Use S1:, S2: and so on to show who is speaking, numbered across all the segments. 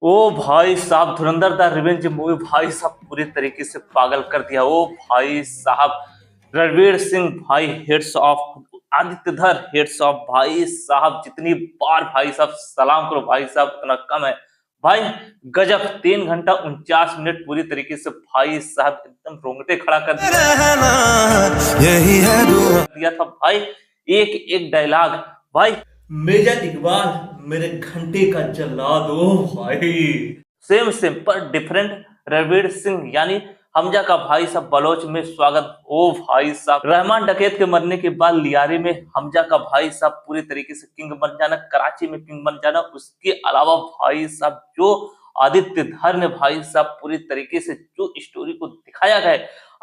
S1: ओ भाई साहब, धुरंधर the revenge movie भाई साहब पूरी तरीके से पागल कर दिया। ओ भाई साहब, रणवीर सिंह भाई हेड्स ऑफ, आदित्य धर हेड्स ऑफ भाई साहब। जितनी बार भाई साहब सलाम करो भाई साहब उतना कम है भाई। गजब, 3 घंटा 49 मिनट पूरी तरीके से भाई साहब एकदम रोंगटे खड़ा कर दिया था भाई। एक एक डायलॉग भाई, मेजर इकबाल मेरे घंटे का जल्लाद। ओ भाई, सेम सेम पर डिफरेंट। रणवीर सिंह यानी हमजा का भाई साहब बलोच में स्वागत। ओ भाई साहब, रहमान डकैत के मरने के बाद लियारी में हमजा का भाई साहब पूरी तरीके से किंग बन जाना, कराची में किंग बन जाना। उसके अलावा भाई साहब जो आदित्य धर ने भाई साहब पूरी तरीके से जो स्टोरी को दिखाया गया,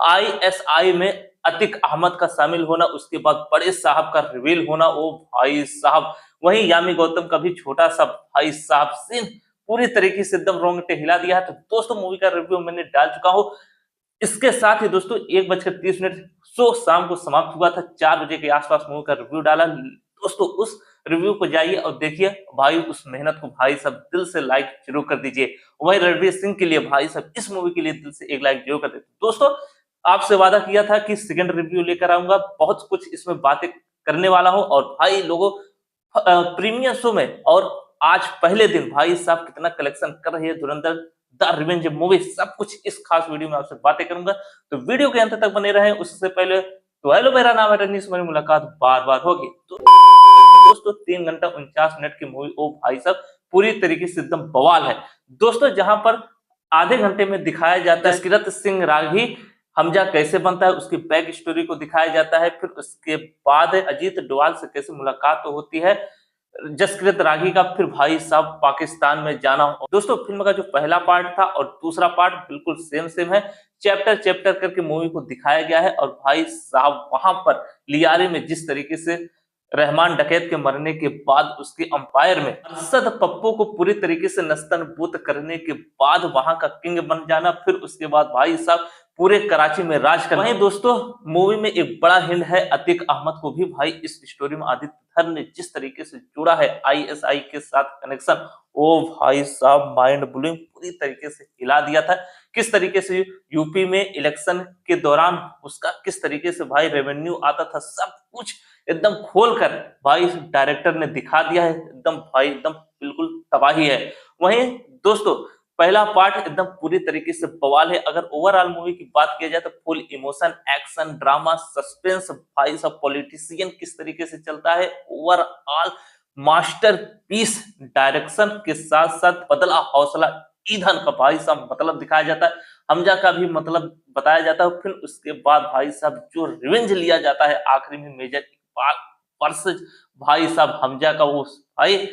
S1: आईएसआई में अतिक अहमद का शामिल होना, उसके बाद बड़े साहब का रिवील होना। ओ भाई साहब, वहीं यामी गौतम का भी छोटा सा भाई साहब सीन पूरी तरीके से एकदम रोंगटे हिला दिया है। तो दोस्तों मूवी का रिव्यू मैंने डाल चुका हूँ। इसके साथ ही दोस्तों 1:30 शो शाम को समाप्त हुआ था। 4 बजे के आसपास मूवी का रिव्यू डाला। दोस्तों उस रिव्यू को जाइए और देखिए भाई, उस मेहनत को भाई सब दिल से लाइक जरूर कर दीजिए। वही रणवीर सिंह के लिए भाई सब इस मूवी के लिए दिल से एक लाइक जरूर कर दीजिए। दोस्तों आपसे वादा किया था कि सेकंड रिव्यू लेकर आऊंगा, बहुत कुछ इसमें बातें करने वाला हूं। और भाई लोगों, प्रीमियर शो में और आज पहले दिन भाई साहब कितना कलेक्शन कर रही है धुरंधर द रिवेंज मूवी, सब कुछ इस खास वीडियो में आपसे बातें करूंगा। तो वीडियो के अंत तक बने रहें। उससे पहले तो हेलो, मेरा नाम है रजनीश, हमारी मुलाकात बार बार होगी। तो दोस्तों 3 घंटा 49 मिनट की मूवी ओ भाई साहब पूरी तरीके से एकदम बवाल है। दोस्तों जहां पर आधे घंटे में दिखाया जाता है जसकीरत सिंह रागी हमजा कैसे बनता है, उसकी बैक स्टोरी को दिखाया जाता है। फिर उसके बाद अजीत डोभाल से कैसे मुलाकात तो होती है जसकृत रागी का, फिर भाई साहब पाकिस्तान में जाना। दोस्तों फिल्म का जो पहला पार्ट था और दूसरा पार्ट बिल्कुल सेम सेम है। चैप्टर चैप्टर करके मूवी को दिखाया गया है। और भाई साहब वहां पर लियारी में जिस तरीके से रहमान डकैत के मरने के बाद उसके अंपायर में अरशद पप्पू को पूरी तरीके से नस्तनबूत करने के बाद वहां का किंग बन जाना, फिर उसके बाद भाई साहब पूरे कराची में राज करना। वहीं दोस्तों मूवी में एक बड़ा हिंट है अतीक अहमद को भी भाई इस स्टोरी में आदित्य धर ने जिस तरीके से जोड़ा है आईएसआई के साथ कनेक्शन, ओ भाई साहब माइंड ब्लोइंग, पूरी तरीके से हिला दिया था। किस तरीके से यूपी में इलेक्शन के दौरान उसका किस तरीके से भाई रेवेन्यू आता था, सब कुछ एकदम खोलकर भाई डायरेक्टर ने दिखा दिया है। एकदम भाई एकदम बिल्कुल तबाही है। वहीं दोस्तों पहला पार्ट एकदम पूरी तरीके से बवाल है। अगर ओवरऑल मूवी की बात किया जाए तो full emotion, action, drama, suspense, भाई सब पॉलिटिशियन किस तरीके से चलता है, ओवरऑल मास्टर पीस डायरेक्शन के साथ साथ बदला हौसला ईंधन का भाई साहब मतलब दिखाया जाता है। हमजा का भी मतलब बताया जाता है। फिर उसके बाद भाई साहब जो रिवेंज लिया जाता है आखिरी में मेजर इकबाल वर्सेस भाई साहब हमजा का, वो भाई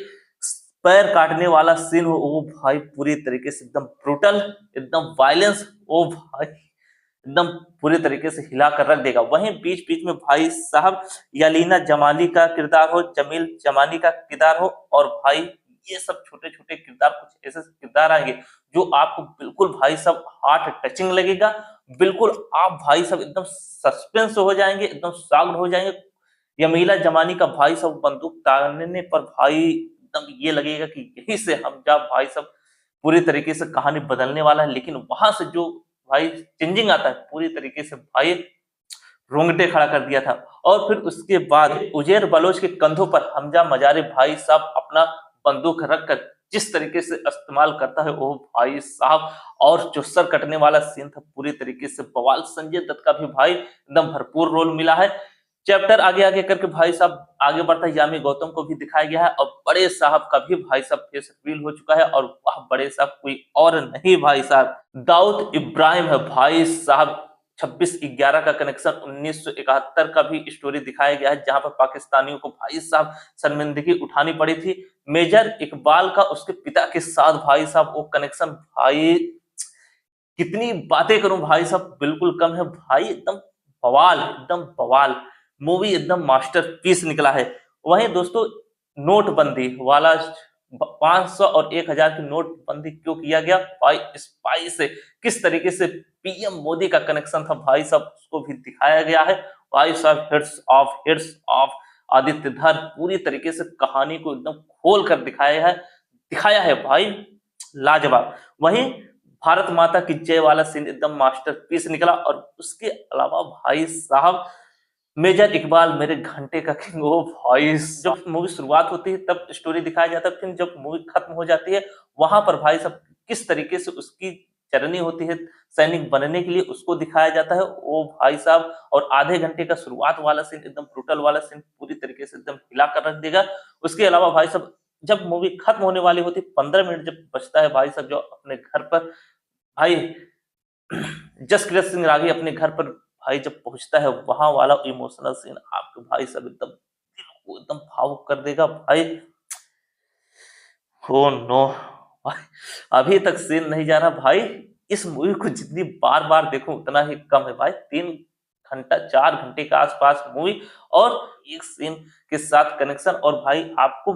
S1: पैर काटने वाला सीन हो, वो भाई पूरी तरीके से एकदम ब्रूटल, एकदम वायलेंस, वो भाई एकदम पूरी तरीके से हिला कर रख देगा। वहीं बीच बीच में भाई साहब यालीना जमाली का किरदार हो, जमील जमानी का किरदार हो, और भाई ये सब छोटे छोटे किरदार, कुछ ऐसे किरदार आएंगे जो आपको बिल्कुल भाई साहब हार्ट टचिंग लगेगा। बिल्कुल आप भाई साहब एकदम सस्पेंस हो जाएंगे, एकदम शॉक्ड हो जाएंगे। यमीला जमानी का भाई साहब बंदूक तानने पर भाई एकदम ये लगेगा कि यही से हम जब भाई साहब पूरी तरीके से कहानी बदलने वाला है। लेकिन वहां से जो भाई चेंजिंग आता है पूरी तरीके से भाई रोंगटे खड़ा कर दिया था। और फिर उसके बाद उजैर बलोच के कंधों पर हमजा मजारी भाई साहब अपना बंदूक रखकर जिस तरीके से इस्तेमाल करता है वो भाई साहब, और जो सर कटने वाला सीन था पूरी तरीके से बवाल। संजय दत्त का भी भाई एकदम भरपूर रोल मिला है। चैप्टर आगे आगे करके भाई साहब आगे बढ़ता है, यामी गौतम को भी दिखाया गया है। और बड़े साहब का भी भाई साहब फेस रिवील हो चुका है। और वह बड़े साहब कोई और नहीं भाई साहब दाऊद इब्राहिम है भाई साहब। 26/11 का कनेक्शन 1971 का भी स्टोरी दिखाया गया है, जहां पर पाकिस्तानियों को भाई साहब शर्मिंदगी उठानी पड़ी थी। मेजर इकबाल का उसके पिता के साथ भाई साहब वो कनेक्शन, भाई कितनी बातें करूं भाई साहब बिल्कुल कम है भाई। एकदम बवाल, एकदम बवाल मूवी, एकदम मास्टरपीस निकला है। वहीं दोस्तों नोटबंदी वाला 500 और 1000 की नोटबंदी क्यों किया गया, भाई स्पाई से किस तरीके से पीएम मोदी का कनेक्शन था भाई साहब, उसको भी दिखाया गया है। भाई साहब हेड्स ऑफ आदित्य धर पूरी तरीके से कहानी को एकदम खोल कर दिखाया है भाई। लाजवाब। वहीं भारत माता की जय वाला सीन एकदम मास्टरपीस निकला। और उसके अलावा भाई साहब मेजर इकबाल मेरे घंटे का किंग, ओ भाई जब मूवी शुरुआत होती है तब स्टोरी दिखाया जाता है, फिर जब मूवी खत्म हो जाती है वहां पर भाई साहब किस तरीके से उसकी जर्नी होती है सैनिक बनने के लिए उसको दिखाया जाता है, ओ भाई साहब। और आधे घंटे का शुरुआत वाला सीन एकदम ब्रूटल वाला सीन पूरी तरीके से एकदम हिला कर रख देगा। उसके अलावा भाई साहब जब मूवी खत्म होने वाली होती 15 मिनट जब बचता है भाई साहब, जो अपने घर पर भाई जसकीरत सिंह रागी अपने घर पर भाई जब पहुंचता है वहां वाला इमोशनल सीन आपके भाई सब एकदम दिल को एकदम भावुक कर देगा भाई। ओ नो भाई, अभी तक सीन नहीं जा रहा भाई। इस मूवी को जितनी बार बार देखूं उतना ही कम है भाई। 3 घंटा 4 घंटे के आसपास मूवी और एक सीन के साथ कनेक्शन, और भाई आपको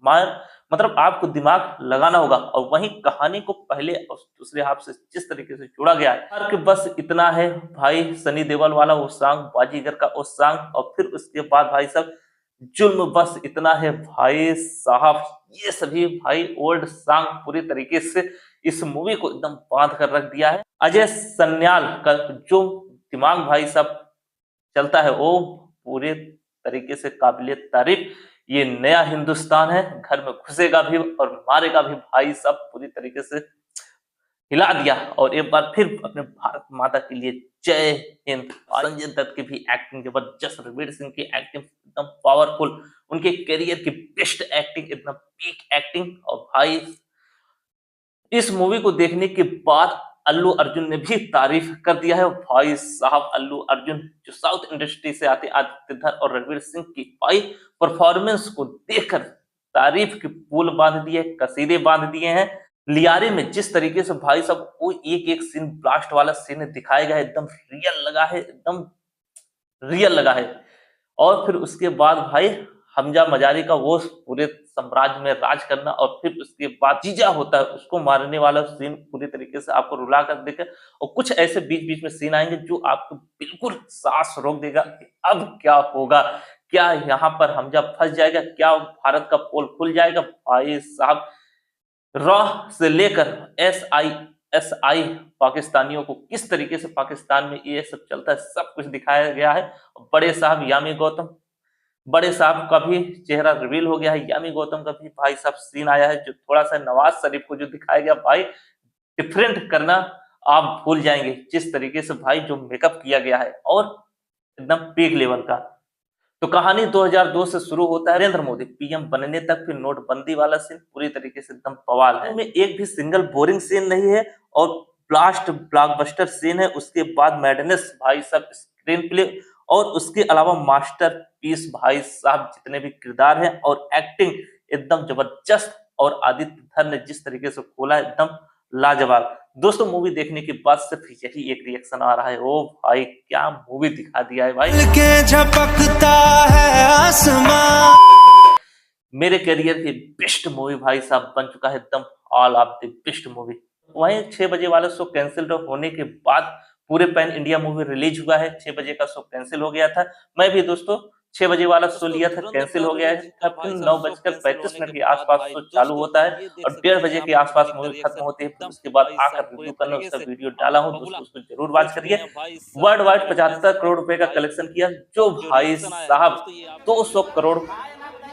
S1: मार मतलब आपको दिमाग लगाना होगा। और वहीं कहानी को पहले और दूसरे हाफ से जिस तरीके से जोड़ा गया है कि बस इतना है भाई। सनी देओल वाला वो सॉन्ग, बाजीगर का वो सॉन्ग, और फिर उसके बाद भाई साहब जुल्म बस इतना है भाई साहब। ये सभी भाई ओल्ड सॉन्ग पूरी तरीके से इस मूवी को एकदम बांध कर रख दिया है। अजय सन्याल का जो दिमाग भाई साहब चलता है वो पूरे तरीके से काबिलियत तारीफ। ये नया हिंदुस्तान है, घर में घुसेगा भी और मारेगा भी भाई साहब, पूरी तरीके से हिला दिया। और एक बार फिर अपने भारत माता के लिए जय हिंद। संजय दत्त की भी एक्टिंग जबरदस्त, रणवीर सिंह की एक्टिंग एकदम पावरफुल, उनके करियर की बेस्ट एक्टिंग, एकदम पीक एक्टिंग। और भाई इस मूवी को देखने के बाद अल्लू अर्जुन ने भी तारीफ कर दिया है भाई साहब। अल्लू अर्जुन जो साउथ इंडस्ट्री से आते आदित्य धर और रणवीर सिंह की भाई परफॉर्मेंस को देखकर तारीफ के पुल बांध दिए, कसीदे बांध दिए हैं। लियारे में जिस तरीके से भाई साहब वो एक एक सीन ब्लास्ट वाला सीन दिखाया गया है, एकदम रियल लगा है, एकदम रियल लगा है। और फिर उसके बाद भाई हमजा मजारी का वो पूरे साम्राज्य में राज करना, और फिर उसके बाद जीजा होता है उसको मारने वाला सीन पूरी तरीके से आपको रुला कर देकर। और कुछ ऐसे बीच बीच में सीन आएंगे जो आपको बिल्कुल सांस रोक देगा कि अब क्या होगा, क्या यहाँ पर हमजा फंस जाएगा, क्या भारत का पोल खुल जाएगा भाई साहब। रॉ से लेकर एस आई पाकिस्तानियों को किस तरीके से पाकिस्तान में ये सब चलता है सब कुछ दिखाया गया है। बड़े साहब यामी गौतम, बड़े साहब का भी चेहरा रिवील हो गया है, यामी गौतम का भी भाई साहब सीन आया है, जो थोड़ा सा नवाज शरीफ को जो दिखाया गया भाई डिफरेंट करना आप भूल जाएंगे। जिस तरीके से भाई जो मेकअप किया गया है और एकदम पीक लेवल का। तो कहानी 2002 से शुरू होता है, नरेंद्र मोदी पीएम बनने तक, फिर नोटबंदी वाला सीन पूरी तरीके से एकदम बवाल है। में एक भी सिंगल बोरिंग सीन नहीं है और ब्लास्ट ब्लॉकबस्टर सीन है। उसके बाद मैडनेस भाई साहब स्क्रीन प्ले, और उसके अलावा मास्टर पीस भाई साहब जितने भी किरदार हैं और एक्टिंग एकदम जबरदस्त। और आदित्य धर ने जिस तरीके से खोला एकदम लाजवाब। दोस्तों मूवी देखने के बाद सिर्फ यही एक रिएक्शन आ रहा है, ओ भाई क्या मूवी दिखा दिया है भाई।
S2: के झपकता है आसमां।
S1: मेरे करियर की बेस्ट मूवी भाई साहब बन चुका है एकदम all of the best movie. वहीं 6 बजे वाला शो कैंसिल होने के बाद पूरे पैन इंडिया मूवी रिलीज हुआ है। 6 बजे का शो कैंसिल हो गया था, मैं भी दोस्तों 6 बजे वाला शो लिया था, कैंसिल हो गया है। फिर 9:35 के आसपास शो चालू होता है और 1:30 के आसपास मूवी खत्म होती है। फिर उसके बाद आकर रिव्यू करना, उसका वीडियो डाला हूँ, दोस्तों उसको जरूर वॉच करिए। वर्ल्ड वाइड 75 करोड़ रुपए का कलेक्शन किया, जो भाई साहब 200 करोड़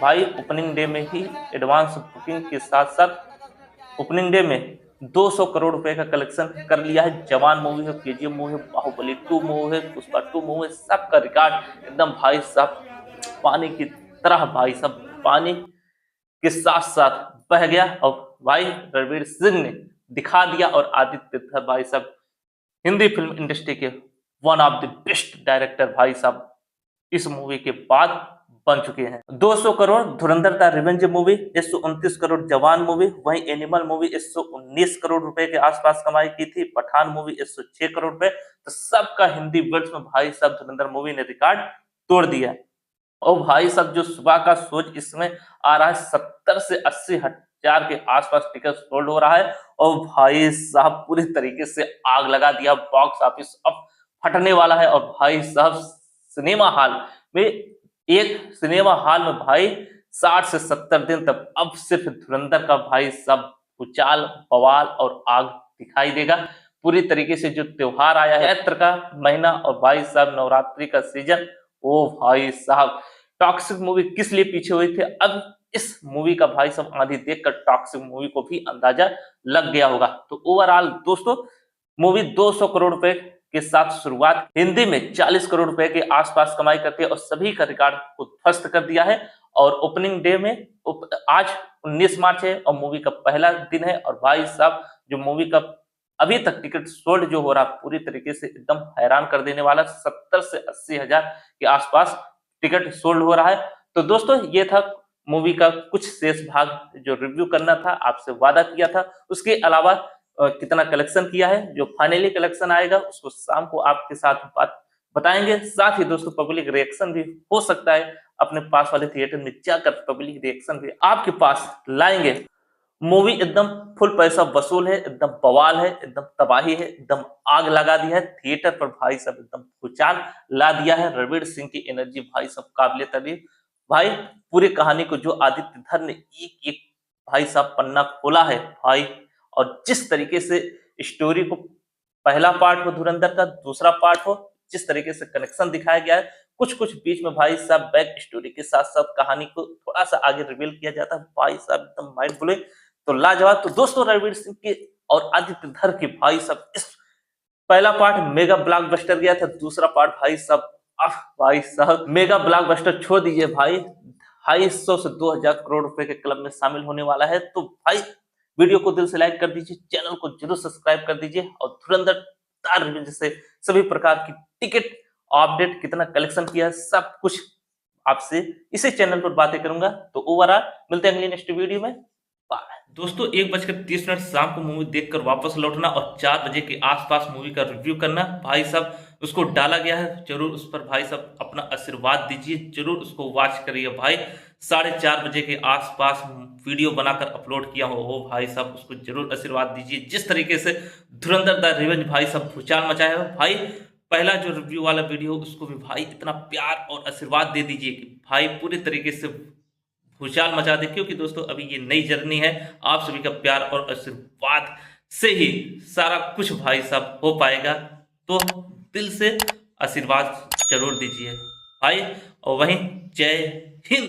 S1: भाई ओपनिंग डे में ही एडवांस बुकिंग के साथ साथ ओपनिंग डे में 200 करोड़ रुपए का कलेक्शन कर लिया है। जवान मूवी है, केजीएफ मूवी है, बाहुबली 2 मूवी है, पुष्पा 2 मूवी है, सबका रिकॉर्ड एकदम भाई साहब पानी की तरह भाई साहब पानी के साथ साथ बह गया। और भाई रणवीर सिंह ने दिखा दिया, और आदित्य था भाई साहब हिंदी फिल्म इंडस्ट्री के one of the best director भाई साहब इस मूवी के बाद बन चुके हैं। 200 करोड़ धुरंधर दा रिवेंज मूवी, 129 करोड़ जवान मूवी, वहीं एनिमल मूवी 119 करोड़ रुपए के आसपास कमाई की थी, पठान मूवी 106 करोड़ रुपए। तो सबका हिंदी वर्ड्स में भाई साहब धुरंधर मूवी ने रिकॉर्ड तोड़ दिया। और भाई साहब जो सुबह का सोच इसमें आ रहा है 70 से 80 हजार के आसपास टिकट सोल्ड हो रहा है। और भाई साहब पूरी तरीके से आग लगा दिया, बॉक्स ऑफिस अब फटने वाला है। और भाई साहब सिनेमा हॉल में, एक सिनेमा हॉल में भाई 60 से 70 दिन तक अब सिर्फ धुरंधर का भाई साहब भूचाल, बवाल और आग दिखाई देगा। पूरी तरीके से जो त्योहार आया है, चैत्र का महीना और भाई साहब नवरात्रि का सीजन, ओ भाई साहब टॉक्सिक मूवी किस लिए पीछे हुई थी, अब इस मूवी का भाई साहब आंधी देखकर टॉक्सिक मूवी को भी अंदाजा लग गया होगा। तो ओवरऑल दोस्तों मूवी 200 करोड़ रुपए के साथ शुरुआत, हिंदी में 40 करोड़ रुपए के आसपास कमाई करती है और सभी का रिकॉर्ड को ध्वस्त कर दिया है। और ओपनिंग डे में आज 19 मार्च है और मूवी का पहला दिन है और भाई साहब जो मूवी का अभी तक टिकट सोल्ड जो हो रहा पूरी तरीके से एकदम हैरान कर देने वाला, 70 से 80 हजार के आसपास टिकट सोल्ड हो रहा है। तो दोस्तों ये था मूवी का कुछ शेष भाग जो रिव्यू करना था, आपसे वादा किया था। उसके अलावा कितना कलेक्शन किया है, जो फाइनली कलेक्शन आएगा उसको शाम को आपके साथ बात बताएंगे। साथ ही दोस्तों पब्लिक रिएक्शन भी हो सकता है, अपने पास वाले थिएटर में जाकर पब्लिक रिएक्शन भी आपके पास लाएंगे। मूवी एकदम फुल पैसा वसूल है, एकदम बवाल है, एकदम तबाही है, एकदम आग लगा दिया है थिएटर पर भाई साहब, एकदम भूचाल ला दिया है। रणवीर सिंह की एनर्जी भाई साहब काबिले तारीफ। भाई पूरी कहानी को जो आदित्य धर ने एक एक भाई साहब पन्ना खोला है भाई, और जिस तरीके से स्टोरी को पहला पार्ट हो धुरंधर का, दूसरा पार्ट हो, जिस तरीके से कनेक्शन दिखाया गया है, कुछ कुछ बीच में भाई साहब बैक स्टोरी के साथ साथ कहानी को थोड़ा सा आगे रिवील किया जाता है, भाई साहब एकदम माइंड ब्लोइंग। तो लाजवाब। तो दोस्तों रणवीर सिंह के और आदित्य धर के भाई साहब इस पहला पार्ट मेगा ब्लॉकबस्टर गया था, दूसरा पार्ट भाई साहब भाई साहब मेगा ब्लॉकबस्टर छोड़ दीजिए भाई, 250 से 2000 करोड़ रुपए के क्लब में शामिल होने वाला है। तो भाई वीडियो को दिल से लाइक कर दीजिए, चैनल को जरूर सब्सक्राइब कर दीजिए और धुरंधर तार रिव्यू जैसे सभी प्रकार की टिकट अपडेट, कितना कलेक्शन किया है, सब कुछ आपसे इसी चैनल पर बातें करूंगा। तो ओवरऑल मिलते हैं अगली नेक्स्ट वीडियो में। दोस्तों 1:30 शाम को मूवी देखकर वापस लौटना और 4 बजे के आसपास मूवी का रिव्यू करना। भाई साहब उसको डाला गया है, जरूर उस पर भाई साहब अपना आशीर्वाद दीजिए, जरूर उसको वॉच करिए भाई। 4:30 बजे के आसपास वीडियो बनाकर अपलोड किया हो भाई साहब, उसको जरूर आशीर्वाद दीजिए। जिस तरीके से धुरंधर द रिवेंज भाई साहब भूचाल मचाया हो भाई, पहला जो रिव्यू वाला वीडियो उसको भी भाई इतना प्यार और आशीर्वाद दे दीजिए कि भाई पूरी तरीके से भूचाल मचा दे। क्योंकि दोस्तों अभी ये नई जर्नी है, आप सभी का प्यार और आशीर्वाद से ही सारा कुछ भाई साहब हो पाएगा। तो दिल से आशीर्वाद जरूर दीजिए भाई, और वहीं जय हिंद।